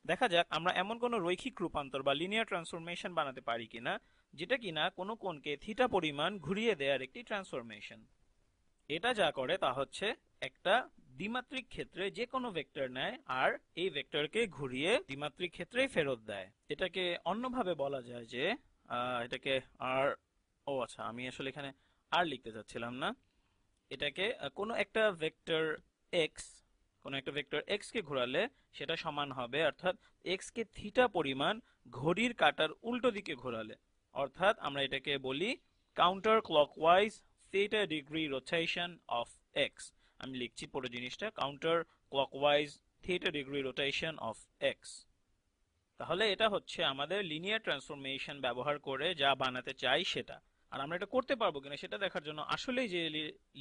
দেখা যাক আমরা এমন কোনো রৈখিক রূপান্তর বা লিনিয়ার ট্রান্সফরমেশন বানাতে পারি কিনা যেটা কিনা কোনো কোণকে থিটা পরিমাণ ঘুরিয়ে দেওয়ার একটি ট্রান্সফরমেশন। এটা যা করে তা হচ্ছে একটা দ্বিমাত্রিক ক্ষেত্রে যে কোনো ভেক্টর নেয় আর এই ভেক্টরকে ঘুরিয়ে দ্বিমাত্রিক ক্ষেত্রেই ফেরত দেয়। এটাকে অন্যভাবে বলা যায় যে এটাকে আর আচ্ছা, আমি আসলে এখানে আর লিখতে চাচ্ছিলাম না। এটাকে কোনো একটা ভেক্টর এক্স কোনো একটা ভেক্টর এক্স কে ঘোরালে সেটা সমান হবে, অর্থাৎ এক্স কে থিটা পরিমাণ ঘড়ির কাঁটার উল্টো দিকে ঘোরালে, অর্থাৎ আমরা এটাকে বলি counter clockwise theta degree rotation of x. আমি লিখছি পুরো জিনিসটা, counter clockwise theta degree rotation of x. তাহলে এটা হচ্ছে আমাদের লিনিয়ার ট্রান্সফরমেশন ব্যবহার করে যা বানাতে চাই সেটা। আর আমরা এটা করতে পারবো কিনা সেটা দেখার জন্য আসলেই যে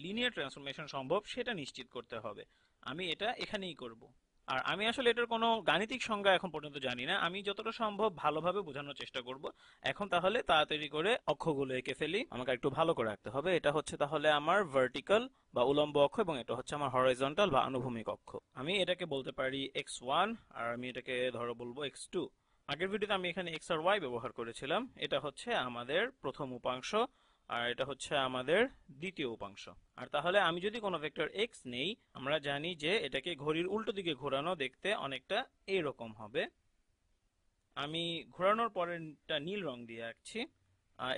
লিনিয়ার ট্রান্সফরমেশন সম্ভব সেটা নিশ্চিত করতে হবে। আমি এটা এখানেই করব। আর আমি আসলে এটার কোনো গাণিতিক সংজ্ঞা এখন পর্যন্ত জানি না, আমি যতটা সম্ভব ভালোভাবে বোঝানোর চেষ্টা করব। এখন তাহলে তাড়াতাড়ি করে অক্ষগুলো এঁকে ফেলি, আমাকে একটু ভালো করে রাখতে হবে। এটা হচ্ছে তাহলে আমার ভার্টিক্যাল বা উলম্ব অক্ষ এবং এটা হচ্ছে আমার হরাইজন্টাল বা আনুভূমিক অক্ষ। আমি এটাকে বলতে পারি x1 আর আমি এটাকে ধরো বলবো x2। আগের ভিডিওতে আমি এখানে x আর y ব্যবহার করেছিলাম। এটা হচ্ছে আমাদের প্রথম উপাংশ আর এটা হচ্ছে আমাদের দ্বিতীয় উপাংশ। আর তাহলে আমি যদি কোনো ভেক্টর x নেই, আমরা জানি যে এটাকে ঘড়ির উল্টো দিকে ঘোরানো দেখতে অনেকটা এইরকম হবে। আমি ঘোরানোর পরেরটা নীল রং দিয়ে আঁকছি।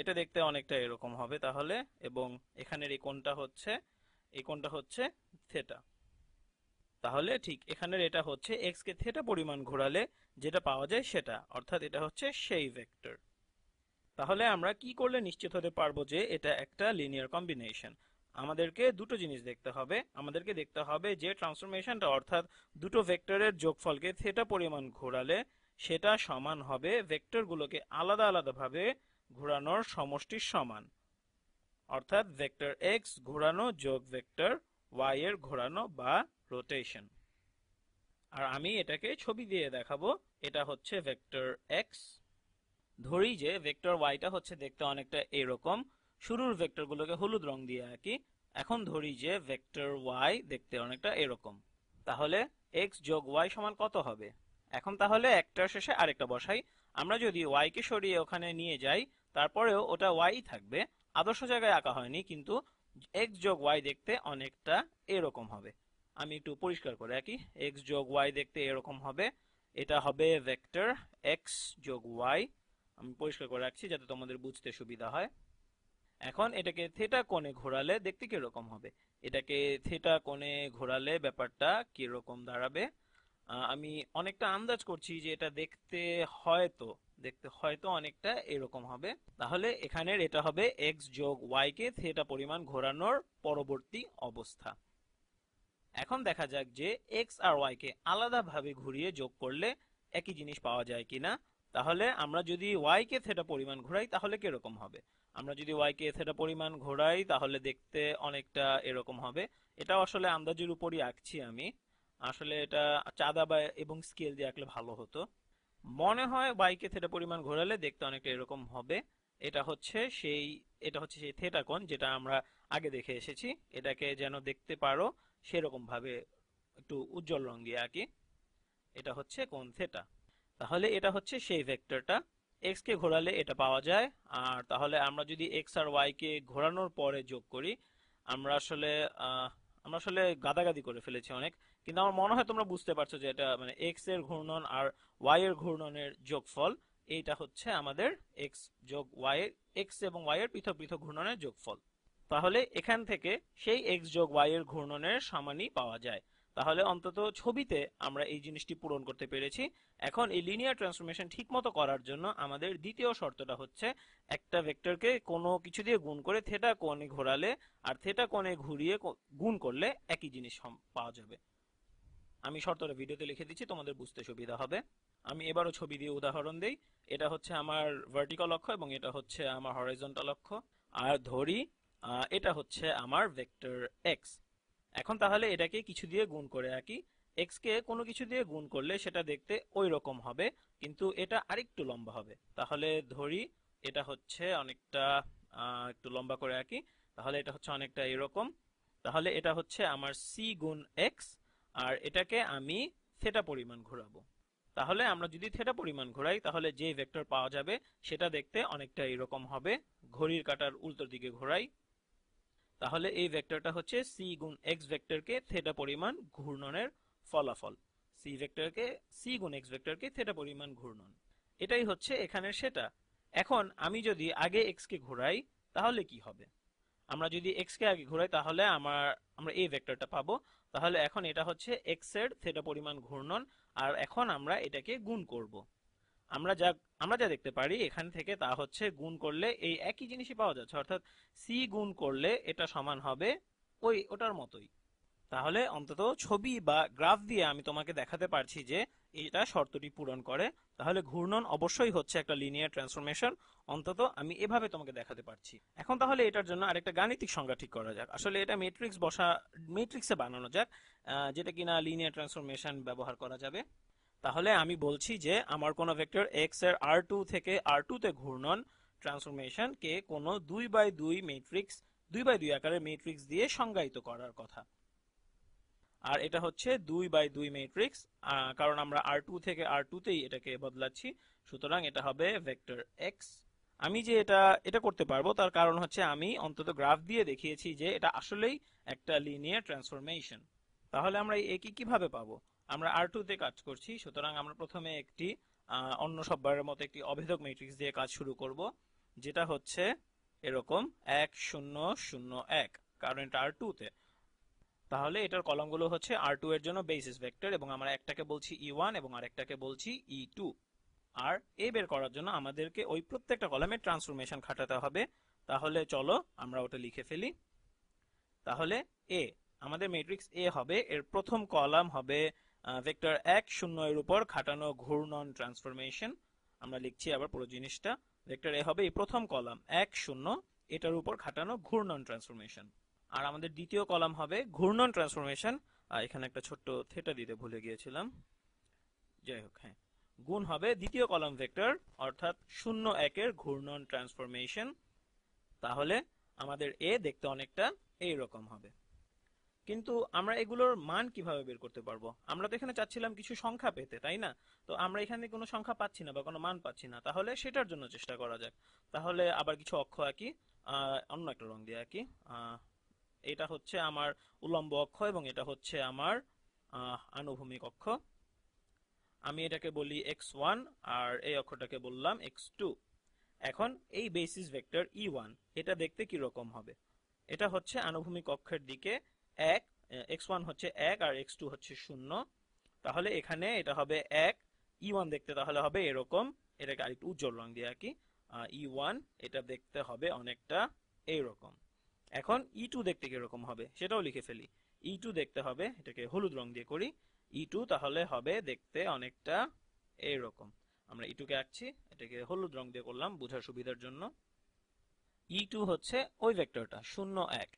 এটা দেখতে অনেকটা এরকম হবে তাহলে, এবং এখানের এই কোণটা হচ্ছে থেটা। তাহলে ঠিক এখানের এটা হচ্ছে এক্স কে থেটা পরিমাণ ঘোরালে যেটা পাওয়া যায় সেটা, অর্থাৎ এটা হচ্ছে সেই ভেক্টর। তাহলে আমরা কি করলে নিশ্চিত হতে পারবো যে এটা একটা লিনিয়ার কম্বিনেশন? আমাদেরকে দুটো জিনিস দেখতে হবে। আমাদেরকে দেখতে হবে যে ট্রান্সফরমেশনটা, অর্থাৎ দুটো ভেক্টরের যোগফলকে থেটা পরিমাণ ঘোরালে সেটা সমান হবে ভেক্টরগুলোকে আলাদা আলাদাভাবে ঘোরানোর সমষ্টির সমান, অর্থাৎ ভেক্টর এক্স ঘোরানো যোগ ভেক্টর ওয়াই এর ঘোরানো বা রোটেশন। আর আমি এটাকে ছবি দিয়ে দেখাবো। এটা হচ্ছে ভেক্টর এক্স। ধরি যে ভেক্টর ওয়াইটা হচ্ছে দেখতে অনেকটা এরকম। শুরুর ভেক্টরগুলোকে হলুদ রং দিয়ে আঁকি। এখন ধরি যে ভেক্টর ওয়াই দেখতে অনেকটা এরকম। তাহলে এক্স যোগ ওয়াই সমান কত হবে? এখন তাহলে একটার শেষে আরেকটা বসাই। আমরা যদি ওয়াই কে সরিয়ে ওখানে নিয়ে যাই, তারপরেও ওটা ওয়াই থাকবে। আদর্শ জায়গায় আঁকা হয়নি, কিন্তু এক্স যোগ ওয়াই দেখতে অনেকটা এরকম হবে। আমি একটু পরিষ্কার করে আঁকি। এক্স যোগ ওয়াই দেখতে এরকম হবে। এটা হবে ভেক্টর এক্স যোগ ওয়াই। আমি পরিষ্কার করে রাখছি যাতে তোমাদের বুঝতে সুবিধা হয়। এখন এটাকে থেটা কোণে ঘোরালে দেখতে কিরকম হবে? এটাকে থেটা কোণে ঘোরালে ব্যাপারটা কিরকম দাঁড়াবে? আমি অনেকটা আন্দাজ করছি যে এটা দেখতে হয়তো অনেকটা এরকম হবে। তাহলে এখানের এটা হবে এক্স যোগ ওয়াই কে থেটা পরিমাণ ঘোরানোর পরবর্তী অবস্থা। এখন দেখা যাক যে এক্স আর ওয়াই কে আলাদাভাবে ঘুরিয়ে যোগ করলে একই জিনিস পাওয়া যায় কিনা। তাহলে আমরা যদি ওয়াই কে থেটা পরিমাণ ঘোরাই তাহলে কিরকম হবে? আমরা যদি ওয়াই কে থেটা পরিমাণ ঘোরাই তাহলে দেখতে অনেকটা এরকম হবে। এটা আসলে আন্দাজের উপরই আঁকছি আমি। আসলে এটা চাঁদা বা এবং স্কেল দিয়ে আঁকলে ভালো হতো। মনে হয় ওয়াই কে থেটা পরিমাণ ঘোরালে দেখতে অনেকটা এরকম হবে। এটা হচ্ছে সেই এটা হচ্ছে সেই থেটা কোণ যেটা আমরা আগে দেখে এসেছি। এটাকে যেন দেখতে পারো সেরকম ভাবে একটু উজ্জ্বল রং দিয়ে আঁকি। এটা হচ্ছে কোণ থেটা। তাহলে এটা হচ্ছে সেই ভেক্টরটা। এক্স কে ঘোরালে এটা পাওয়া যায়। আর তাহলে আমরা যদি এক্স আর ওয়াই কে ঘোরানোর পরে যোগ করি, আমরা আসলে আমরা আসলে গাদাগাদি করে ফেলেছি অনেক, কিন্তু আমার মনে হয় তোমরা বুঝতে পারছো যে এটা মানে এক্স এর ঘূর্ণন আর ওয়াই এর ঘূর্ণনের যোগফল। এইটা হচ্ছে আমাদের এক্স যোগ ওয়াই এর, এক্স এবং ওয়াই এর পৃথক পৃথক ঘূর্ণনের যোগফল। তাহলে এখান থেকে সেই এক্স যোগ ওয়াই এর ঘূর্ণনের সমানই পাওয়া যায়। তাহলে অন্তত ছবিতে আমরা এই জিনিসটি পূরণ করতে পেরেছি। এখন এই লিনিয়ার ট্রান্সফরমেশন ঠিকমতো করার জন্য আমাদের দ্বিতীয় শর্তটা হচ্ছে একটা ভেক্টরকে কোনো কিছু দিয়ে গুণ করে থেটা কোণে ঘোরালে আর থেটা কোণে ঘুরিয়ে গুণ করলে একই জিনিস পাওয়া যাবে। আমি শর্তটা ভিডিওতে লিখে দিচ্ছি, তোমাদের বুঝতে সুবিধা হবে। আমি এবারও ছবি দিয়ে উদাহরণ দেই। এটা হচ্ছে আমার ভার্টিক্যাল অক্ষ এবং এটা হচ্ছে আমার হরাইজন্টাল অক্ষ। আর ধরি এটা হচ্ছে আমার ভেক্টর এক্স। এখন তাহলে এটাকে কিছু দিয়ে গুণ করে আঁকি। এক্স কে কোনো কিছু দিয়ে গুণ করলে সেটা দেখতে ওই রকম হবে, কিন্তু এটা আরেকটু লম্বা হবে। তাহলে ধরি এটা হচ্ছে অনেকটা একটু লম্বা করে আঁকি। তাহলে এটা হচ্ছে অনেকটা এরকম। তাহলে এটা হচ্ছে আমার সি গুণ এক্স, আর এটাকে আমি থেটা পরিমাণ ঘোরাবো। তাহলে আমরা যদি থিটা পরিমাণ ঘোরাই তাহলে যে ভেক্টর পাওয়া যাবে সেটা দেখতে অনেকটা এরকম হবে। ঘড়ির কাঁটার উল্টো দিকে ঘোরাই, তাহলে এই ভেক্টরটা হচ্ছে সি গুণ এক্স ভেক্টরকে থিটা পরিমাণ ঘূর্ণনের ফলাফল। সি গুণ এক্স ভেক্টরকে থিটা পরিমাণ ঘূর্ণন, এটাই হচ্ছে এখানের সেটা। এখন আমি যদি আগে এক্স কে ঘোরাই তাহলে কি হবে? আমরা যদি এক্স কে আগে ঘোরাই তাহলে আমরা এই ভেক্টরটা পাবো। তাহলে এখন এটা হচ্ছে এক্স এর থিটা পরিমাণ ঘূর্ণন, আর এখন আমরা এটাকে গুণ করব। আমরা যা আমরা যা দেখতে পারি এখান থেকে তা হচ্ছে গুণ করলে এই একই জিনিসই পাওয়া যাচ্ছে, অর্থাৎ সি গুণ করলে এটা সমান হবে ওটার মতোই। তাহলে অন্তত ছবি বা গ্রাফ দিয়ে আমি তোমাকে দেখাতে পারছি যে এটা শর্তটি পূরণ করে। তাহলে ঘূর্ণন অবশ্যই হচ্ছে একটা লিনিয়ার ট্রান্সফরমেশন, অন্তত আমি এভাবে তোমাকে দেখাতে পারছি। এখন তাহলে এটার জন্য আরেকটা গাণিতিক সংজ্ঞা ঠিক করা যাক। আসলে এটা ম্যাট্রিক্সে বানানো যাক, যেটা কিনা লিনিয়ার ট্রান্সফরমেশন ব্যবহার করা যাবে। তাহলে আমি বলছি যে আমার কোনো ভেক্টর x এর r2 থেকে r2 তে ঘূর্ণন ট্রান্সফরমেশন কে কোনো 2x2 আকারের ম্যাট্রিক্স দিয়ে সংজ্ঞায়িত করার কথা। আর এটা হচ্ছে 2x2 ম্যাট্রিক্স, কারণ আমরা r2 থেকে r2 তেই এটাকে বদলাচ্ছি, সুতরাং এটা হবে ভেক্টর x। আমি যে এটা করতে পারবো তার কারণ হচ্ছে আমি অন্তত গ্রাফ দিয়ে দেখিয়েছি যে এটা আসলেই একটা লিনিয়ার ট্রান্সফরমেশন। তাহলে আমরা এই কিভাবে পাবো? আমরা r2 তে কাজ করছি, সুতরাং আমরা প্রথমে একটি অন্য সববারের মতো একটি অভেদক ম্যাট্রিক্স দিয়ে কাজ শুরু করব, যেটা হচ্ছে এরকম 1 0 0 1, কারণ এটা r2 তে। তাহলে এটার কলামগুলো হচ্ছে r2 এর জন্য বেসিস ভেক্টর, এবং আমরা একটাকে বলছি e1 এবং আরেকটাকে বলছি e2। আর এ বের করার জন্য আমাদেরকে ওই প্রত্যেকটা কলামে ট্রান্সফরমেশন খাটাতে হবে। তাহলে চলো আমরা ওটা লিখে ফেলি। তাহলে এ, আমাদের ম্যাট্রিক্স এ হবে, এর প্রথম কলাম হবে ভেক্টর 1 0 এর উপর খাটানো ঘূর্ণন ট্রান্সফরমেশন। আমরা লিখছি আবার পুরো জিনিসটা, ভেক্টর এ হবে এই প্রথম কলাম 1 0, এটার উপর খাটানো ঘূর্ণন ট্রান্সফরমেশন। আর আমাদের দ্বিতীয় কলাম হবে ঘূর্ণন ট্রান্সফরমেশন, এখানে একটা ছোট্ট থেটা দিতে ভুলে গিয়েছিলাম, যাই হোক, হ্যাঁ, গুণ হবে দ্বিতীয় কলাম ভেক্টর অর্থাৎ 0 1 এর ঘূর্ণন ট্রান্সফরমেশন। তাহলে আমাদের এ দেখতে অনেকটা এইরকম হবে। কিন্তু আমরা এগুলোর মান কিভাবে বের করতে পারবো? আমরা তো এখানে চাচ্ছিলাম কিছু সংখ্যা পেতে, তাই না? তো আমরা এখানে কোনো সংখ্যা পাচ্ছি না বা কোনো মান পাচ্ছি না, তাহলে সেটার জন্য চেষ্টা করা যাক। তাহলে আবার কিছু অক্ষ আঁকি, অন্য একটা রং দিয়ে আঁকি। এটা হচ্ছে আমার উল্লম্ব অক্ষ এবং এটা হচ্ছে আমার আনুভূমিক অক্ষ। আমি এটাকে বলি x1 আর এই অক্ষটাকে বললাম x2। এখন এই বেসিস ভেক্টর e1 এটা দেখতে কি রকম হবে? এটা হচ্ছে আনুভূমিক অক্ষের দিকে 1, x1 হচ্ছে 1 আর x2 হচ্ছে 0। তাহলে এখানে এটা হবে 1, e1 দেখতে তাহলে হবে এরকম। এটাকে আরেকটু উজ্জ্বল রং দিয়ে আঁকি, e1 এটা দেখতে হবে অনেকটা এইরকম। এখন e2 দেখতে কিরকম হবে সেটাও লিখে ফেলি। e2 দেখতে হবে, এটাকে হলুদ রং দিয়ে করি, e2 তাহলে হবে দেখতে অনেকটা এইরকম। আমরা e2 কে আঁকছি, এটাকে হলুদ রং দিয়ে করলাম বোঝার সুবিধার জন্য। e2 হচ্ছে ওই ভেক্টরটা 0 1,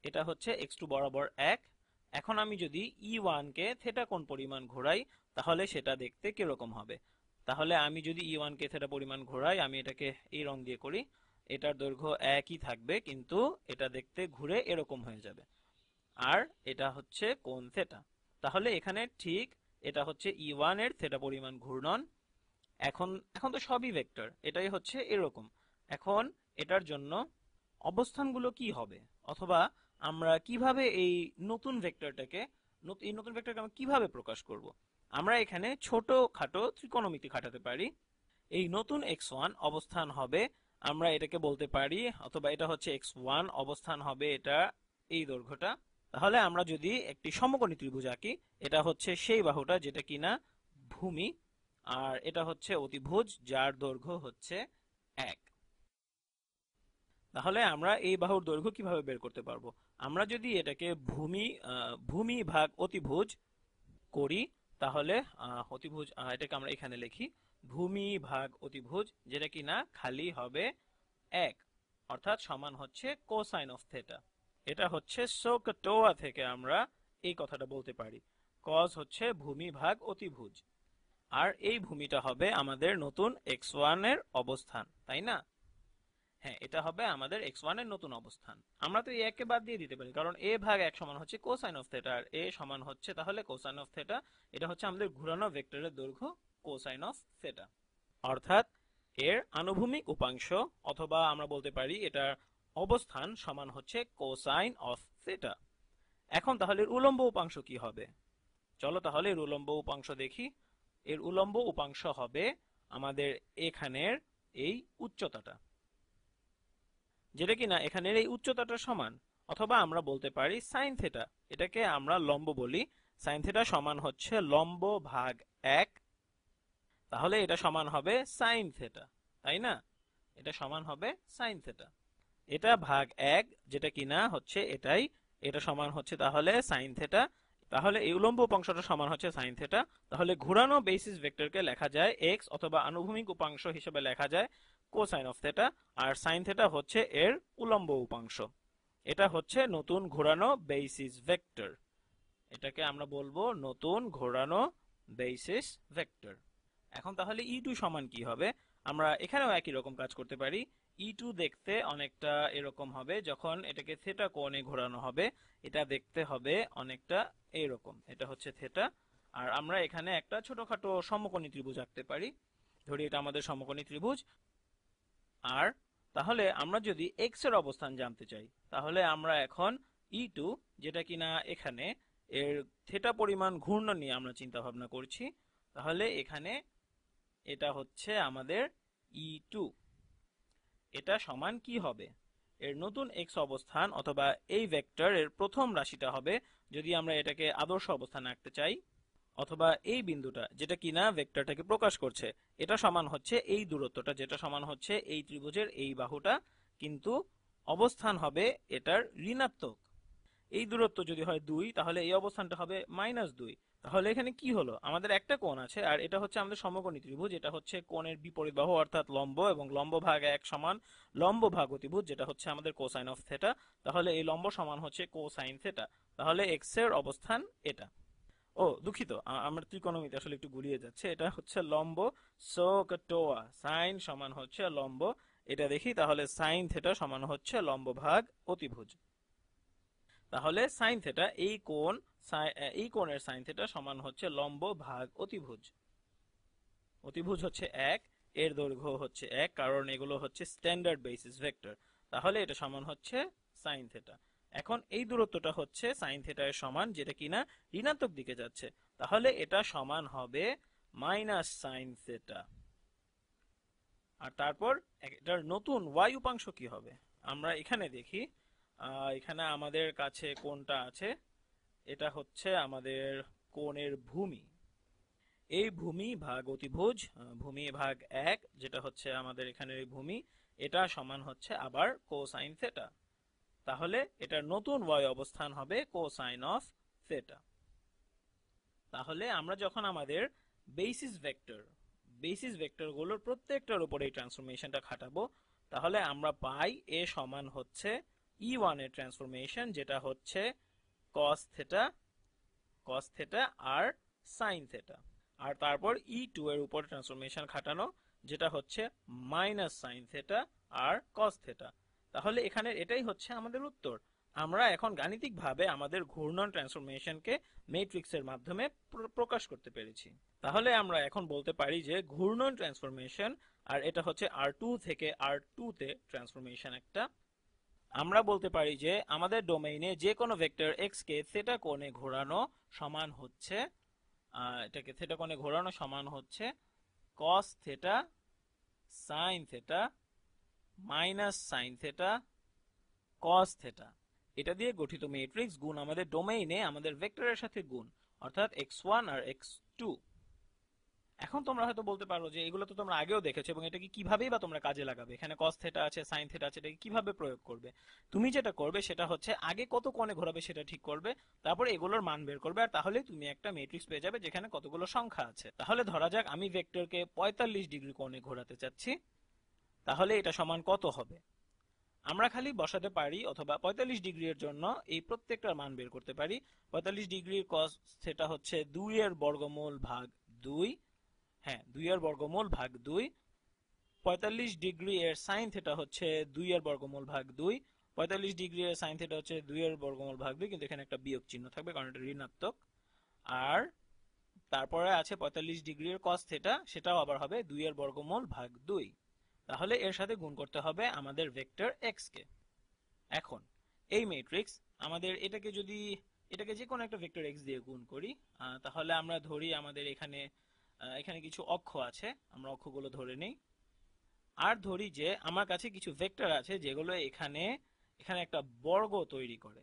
এটা হচ্ছে x2 বরাবর 1। এখন আমি যদি e1 কে থেটা কোণ পরিমাণ ঘোরাই তাহলে সেটা দেখতে কিরকম হবে? তাহলে আমি যদি e1 কে থেটা পরিমাণ ঘোরাই, আমি এটাকে এই রং দিয়ে করি, এটার দৈর্ঘ্য একই থাকবে কিন্তু এটা দেখতে ঘুরে এরকম হয়ে যাবে, আর এটা হচ্ছে কোণ থেটা। তাহলে এখানে ঠিক এটা হচ্ছে e1 এর থেটা পরিমাণ ঘূর্ণন। এখন এখন তো সবই ভেক্টর, এটাই হচ্ছে এরকম। এখন এটার জন্য অবস্থানগুলো কি হবে, অথবা আমরা কিভাবে এই নতুন ভেক্টরটাকে আমরা কিভাবে প্রকাশ করব? আমরা এখানে ছোটখাটো ত্রিকোণমিতি খাটাতে পারি। এই নতুন x1 অবস্থান হবে, আমরা এটাকে বলতে পারি, অথবা এটা হচ্ছে x1 অবস্থান হবে এটা এই দৈর্ঘ্যটা। তাহলে আমরা যদি একটি সমকোণী ত্রিভুজ আঁকি, এটা হচ্ছে সেই বাহুটা যেটা কিনা ভূমি, আর এটা হচ্ছে অতিভুজ যার দৈর্ঘ্য হচ্ছে 1। তাহলে আমরা এই বাহুর দৈর্ঘ্য কিভাবে বের করতে পারবো? আমরা যদি এটাকে ভূমি ভাগ অতিভুজ করি তাহলে অতিভুজ, এটাকে আমরা এখানে লিখি ভূমি ভাগ অতিভুজ, যেটা কিনা খালি হবে 1, অর্থাৎ সমান হচ্ছে কোসাইন অফ থেটা। এটা হচ্ছে সোকটোয়া থেকে আমরা এই কথাটা বলতে পারি। কজ হচ্ছে ভূমি ভাগ অতিভুজ, আর এই ভূমিটা হবে আমাদের নতুন x1 এর অবস্থান, তাই না? হ্যাঁ, এটা হবে আমাদের x1 এর নতুন অবস্থান। আমরা তো a কে বাদ দিয়ে দিতে পারি, কারণ a ভাগ 1 সমান হচ্ছে কোসাইন অফ থেটা, আর a সমান হচ্ছে তাহলে কোসাইন অফ থেটা। এটা হচ্ছে আমাদের ঘুরানো ভেক্টরের দৈর্ঘ্য কোসাইন অফ থেটা। অর্থাৎ এর আনুভূমিক উপাংশ অথবা আমরা বলতে পারি এটার অবস্থান সমান হচ্ছে কোসাইন অফ থেটা। এখন তাহলে এর উলম্ব উপাংশ কি হবে? চলো তাহলে এর উলম্ব উপাংশ দেখি। এর উলম্ব উপাংশ হবে আমাদের এখানের এই উচ্চতাটা, যেটা কিনা এখানের এই উচ্চতাটা সমান, অথবা আমরা বলতে পারি সাইন থেটা, এটাকে আমরা লম্ব বলি। সাইন থেটা সমান হচ্ছে লম্ব ভাগ 1, তাহলে এটা সমান হবে সাইন থেটা, তাই না? এটা সমান হবে সাইন থেটা। এটা ভাগ 1 যেটা কিনা হচ্ছে এটাই, এটা সমান হচ্ছে তাহলে সাইন থেটা। তাহলে এই উলম্ব উপাংশটা সমান হচ্ছে সাইন থেটা। তাহলে ঘুরানো বেসিস ভেক্টরকে লেখা যায় এক্স, অথবা আনুভূমিক উপাংশ হিসেবে লেখা যায় কোসাইন অফ থেটা, আর সাইন থেটা হচ্ছে এর উলম্ব উপাংশ। এটা হচ্ছে নতুন ঘোরানো বেসিস ভেক্টর, এটাকে আমরা বলবো নতুন ঘোরানো বেসিস ভেক্টর। এখন তাহলে E2 সমান কি হবে? আমরা এখানেও একই রকম কাজ করতে পারি। E2 দেখতে অনেকটা এরকম হবে, যখন এটাকে থেটা কোণে ঘোরানো হবে এটা দেখতে হবে অনেকটা এরকম। এটা হচ্ছে থেটা, আর আমরা এখানে একটা ছোটখাটো সমকোণী ত্রিভুজ আঁকতে পারি। ধরি এটা আমাদের সমকোণী ত্রিভুজ। আর তাহলে আমরা যদি x এর অবস্থান জানতে চাই, তাহলে আমরা এখন E2 যেটা কিনা এখানে এর থেটা পরিমাণ ঘূর্ণন নিয়ে আমরা চিন্তা ভাবনা করছি, তাহলে এখানে এটা হচ্ছে আমাদের E2। এটা সমান কি হবে? এর নতুন x অবস্থান অথবা এই ভেক্টর এর প্রথম রাশিটা হবে, যদি আমরা এটাকে আদর্শ অবস্থানে আঁকতে চাই, অথবা এই বিন্দুটা যেটা কিনা ভেক্টরটাকে প্রকাশ করছে, এটা সমান হচ্ছে এই দূরত্বটা, যেটা সমান হচ্ছে এই ত্রিভুজের এই বাহুটা, কিন্তু অবস্থান হবে এটার ঋণাত্মক। এই দূরত্ব যদি হয় 2, তাহলে এই অবস্থানটা হবে -2। তাহলে এখানে কি হলো? আমাদের একটা কোণ আছে, আর এটা হচ্ছে আমাদের সমকোণী ত্রিভুজ। এটা হচ্ছে কোণের বিপরীত বাহু অর্থাৎ লম্ব, এবং লম্ব ভাগ 1 সমান লম্ব ভাগ অতিভুজ, যেটা হচ্ছে আমাদের কোসাইন অফ থেটা। তাহলে এই লম্ব সমান হচ্ছে কোসাইন থেটা। তাহলে এক্স এর অবস্থান এটা। ও দুঃখিত, আমার ত্রিকোণমিতি আসলে একটু গুলিয়ে যাচ্ছে। এটা হচ্ছে লম্ব, সোকটোয়া সাইন সমান হচ্ছে লম্ব। এটা দেখি, তাহলে সাইন থেটা সমান হচ্ছে লম্ব ভাগ অতিভুজ। তাহলে সাইন থেটা এই কোণের সাইন থেটা সমান হচ্ছে লম্ব ভাগ অতিভুজ। অতিভুজ হচ্ছে 1, এর দৈর্ঘ্য হচ্ছে 1, কারণ এগুলো হচ্ছে স্ট্যান্ডার্ড বেসিস ভেক্টর। তাহলে এটা সমান হচ্ছে সাইন থেটা। এখন এই দূরত্বটা হচ্ছে সাইন থেটা এর সমান, যেটা কিনা ঋণাত্মক দিকে যাচ্ছে। তাহলে এটা সমান হবে মাইনাস সাইন থেটা। আর তারপর এটার নতুন y উপাংশ কি হবে? আমরা এখানে দেখি। এখানে আমাদের কাছে কোণটা আছে, এটা হচ্ছে আমাদের কোণের ভূমি। এই ভূমি ভাগ অতিভুজ, ভূমি ভাগ 1 যেটা হচ্ছে আমাদের এখানের এই ভূমি, এটা সমান হচ্ছে আবার কোসাইন থেটা। তাহলে এটার নতুন y অবস্থান হবে কোসাইন অফ থেটা। তাহলে আমরা যখন আমাদের বেসিস ভেক্টরগুলোর প্রত্যেকটার উপরে এই ট্রান্সফরমেশনটা খাটাবো, তাহলে আমরা পাই এ সমান হচ্ছে E1 এর ট্রান্সফরমেশন, যেটা হচ্ছে cos থেটা আর sin থেটা। আর তারপর E2 এর উপর ট্রান্সফরমেশন খাটানো, যেটা হচ্ছে মাইনাস সাইন থেটা আর cos থেটা। তাহলে এখানে এটাই হচ্ছে আমাদের উত্তর। আমরা এখন গাণিতিকভাবে আমাদের ঘূর্ণন ট্রান্সফরমেশনকে ম্যাট্রিক্সের মাধ্যমে প্রকাশ করতে পেরেছি। তাহলে আমরা এখন বলতে পারি যে ঘূর্ণন ট্রান্সফরমেশন, আর এটা হচ্ছে R2 থেকে R2 তে ট্রান্সফরমেশন একটা। আমরা বলতে পারি যে আমাদের ডোমেইনে যে কোনো ভেক্টর x কে থেটা কোণে ঘোরানো সমান হচ্ছে, এটাকে থেটা কোণে ঘোরানো সমান হচ্ছে cos theta sin theta minus sine theta cos theta. এটা দিয়ে গঠিত ম্যাট্রিক্স গুণ আমাদের ডোমেইনে আমাদের ভেক্টরের সাথে গুণ, অর্থাৎ x1 আর x2। এখন তোমরা হয়তো বলতে পারো যে এগুলো তো তোমরা আগেও দেখেছো, এবং এটাকে কিভাবেই বা তোমরা কাজে লাগাবে? এখানে cos থেটা আছে, sin থেটা আছে, এটাকে কিভাবে প্রয়োগ করবে? তুমি যেটা করবে সেটা হচ্ছে আগে কত কোণে ঘোরাবে সেটা ঠিক করবে, তারপর এগুলোর মান বের করবে, আর তাহলে তুমি একটা ম্যাট্রিক্স পেয়ে যাবে যেখানে কতগুলো সংখ্যা আছে। তাহলে ধরা যাক আমি ভেক্টরকে 45 ডিগ্রি কোণে ঘোরাতে চাচ্ছি, তাহলে এটা সমান কত হবে? আমরা খালি বসাতে পারি, অথবা 45 ডিগ্রি এর জন্য এই প্রত্যেকটার মান বের করতে পারি। 45 ডিগ্রির cos থেটা হচ্ছে 2 এর বর্গমূল ভাগ 2। হ্যাঁ, 2 এর বর্গমূল ভাগ 2। 45 ডিগ্রি এর সাইন থেটা হচ্ছে 2 এর বর্গমূল ভাগ 2। 45 ডিগ্রি এর সাইন থেটা হচ্ছে 2 এর বর্গমূল ভাগ 2, কিন্তু এখানে একটা বিয়োগ চিহ্ন থাকবে কারণ এটা ঋণাত্মক। আর তারপরে আছে 45 ডিগ্রির cos থিটা, সেটাও আবার হবে 2 এর বর্গমূল ভাগ 2। তাহলে এর সাথে গুণ করতে হবে আমাদের ভেক্টর x কে। এখন এই ম্যাট্রিক্স আমাদের এটাকে যে কোনো একটা ভেক্টর x দিয়ে গুণ করি, তাহলে আমরা ধরি আমাদের এখানে এখানে কিছু অক্ষ আছে, আমরা অক্ষগুলো ধরে নেই। আর ধরি যে আমার কাছে কিছু ভেক্টর আছে যেগুলো এখানে এখানে একটা বর্গ তৈরি করে,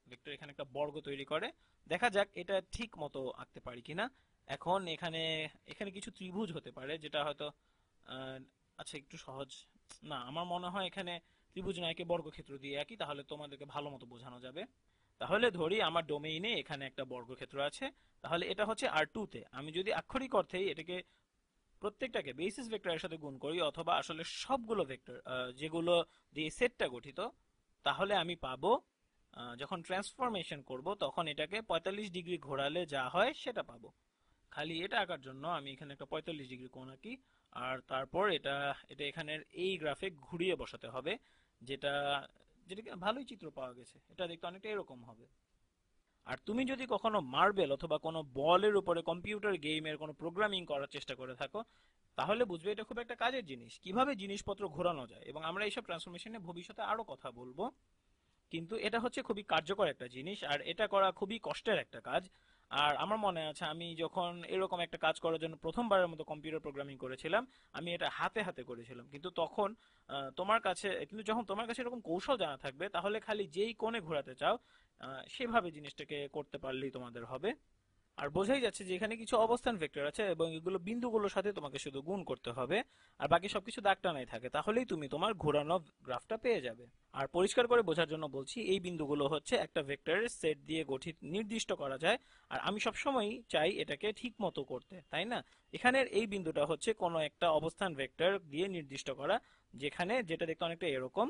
ভেক্টর এখানে একটা বর্গ তৈরি করে। দেখা যাক এটা ঠিক মতো আঁকতে পারি কিনা। এখন এখানে এখানে কিছু ত্রিভুজ হতে পারে, যেটা হয়তো আচ্ছা একটু সহজ না, আমার মনে হয় এখানে ত্রিভুজ না, একে বর্গক্ষেত্র দিয়ে আঁকি, তাহলে তোমাদেরকে ভালো মতো বোঝানো যাবে। তাহলে ধরি আমার ডোমেইনে এখানে একটা বর্গক্ষেত্র আছে, তাহলে এটা হচ্ছে R2 তে। আমি যদি আক্ষরিক অর্থেই এটাকে প্রত্যেকটাকে বেসিস ভেক্টরের সাথে গুণ করি, অথবা আসলে সবগুলো ভেক্টর যেগুলো দিয়ে সেটটা গঠিত, তাহলে আমি পাবো যখন ট্রান্সফরমেশন করব তখন এটাকে 45 ডিগ্রি ঘোরালে যা হয় সেটা পাবো। খালি এটা আঁকার জন্য আমি এখানে একটা 45 ডিগ্রি কোণ আঁকি, আর তারপর এটা এটা এখানের এই গ্রাফে ঘুরিয়ে বসাতে হবে, যেটা যেটাকে ভালোই চিত্র পাওয়া গেছে, এটা দেখতে অনেকটা এরকম হবে। আর তুমি যদি কখনো মার্বেল অথবা কোনো বলের উপরে কম্পিউটার গেমের কোনো প্রোগ্রামিং করার চেষ্টা করে থাকো, তাহলে বুঝবে এটা খুব একটা কাজের জিনিস, কিভাবে জিনিসপত্র ঘোরানো যায়। এবং আমরা এইসব ট্রান্সফরমেশনে ভবিষ্যতে আরো কথা বলবো, কিন্তু এটা হচ্ছে খুবই কার্যকর একটা জিনিস, আর এটা করা খুবই কষ্টের একটা কাজ। আর আমার মনে আছে আমি যখন এরকম একটা কাজ করার জন্য প্রথমবারের মতো কম্পিউটার প্রোগ্রামিং করেছিলাম, আমি এটা হাতে হাতে করেছিলাম। কিন্তু তখন যখন তোমার কাছে এরকম কৌশল জানা থাকবে, তাহলে খালি যেই কোণে ঘোরাতে চাও সেভাবে জিনিসটাকে করতে পারলেই তোমাদের হবে। আর বোঝাই যাচ্ছে যে এখানে কিছু অবস্থান ভেক্টর আছে এবং এগুলো বিন্দুগুলোর সাথে তোমাকে শুধু গুণ করতে হবে, আর বাকি সবকিছু দাগ টানাই থাকে, তাহলেই তুমি তোমার ঘোরানো গ্রাফটা পেয়ে যাবে। আর পরিষ্কার করে বোঝার জন্য বলছি, এই বিন্দুগুলো হচ্ছে একটা ভেক্টরের সেট দিয়ে গঠিত, নির্দিষ্ট করা যায়। আর আমি সবসময় চাই এটাকে ঠিক মতো করতে, তাই না? এখানের এই বিন্দুটা হচ্ছে কোনো একটা অবস্থান ভেক্টর দিয়ে নির্দিষ্ট করা, যেটা দেখতে অনেকটা এরকম।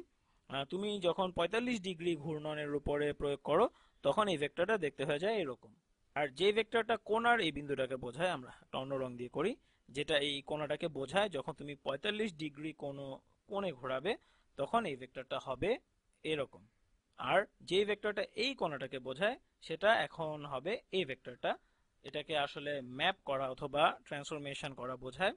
তুমি যখন 45 ডিগ্রি ঘূর্ণনের উপরে প্রয়োগ করো, তখন এই ভেক্টরটা দেখতে হয়ে যায় এরকম। আর যে ভেক্টরটা কোণার এই বিন্দুটাকে বোঝায়, আমরা একটা অন্য রং দিয়ে করি, যেটা এই কোণাটাকে বোঝায়, যখন তুমি 45 ডিগ্রি কোনো কোণে ঘোরাবে তখন এই ভেক্টরটা হবে এরকম। আর যে ভেক্টরটা এই কোণাটাকে বোঝায় সেটা এখন হবে এই ভেক্টরটা। এটাকে আসলে ম্যাপ করা অথবা ট্রান্সফরমেশন করা বোঝায়।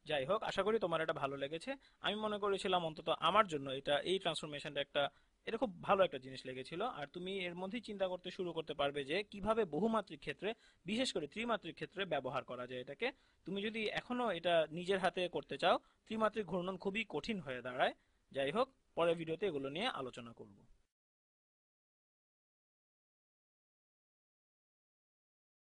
যাই হোক, আশা করি তোমার এটা ভালো লেগেছে। আমি মনে করেছিলাম অন্তত আমার জন্য এই ট্রান্সফরমেশনটা এটা খুব ভালো একটা জিনিস লেগেছিল। আর তুমি এর মধ্যেই চিন্তা করতে শুরু করতে পারবে যে কিভাবে বহুমাত্রিক ক্ষেত্রে, বিশেষ করে ত্রিমাত্রিক ক্ষেত্রে ব্যবহার করা যায় এটাকে। তুমি যদি এখনো এটা নিজের হাতে করতে চাও, ত্রিমাত্রিক ঘূর্ণন খুবই কঠিন হয়ে দাঁড়ায়। যাই হোক, পরের ভিডিওতে এগুলো নিয়ে আলোচনা করব।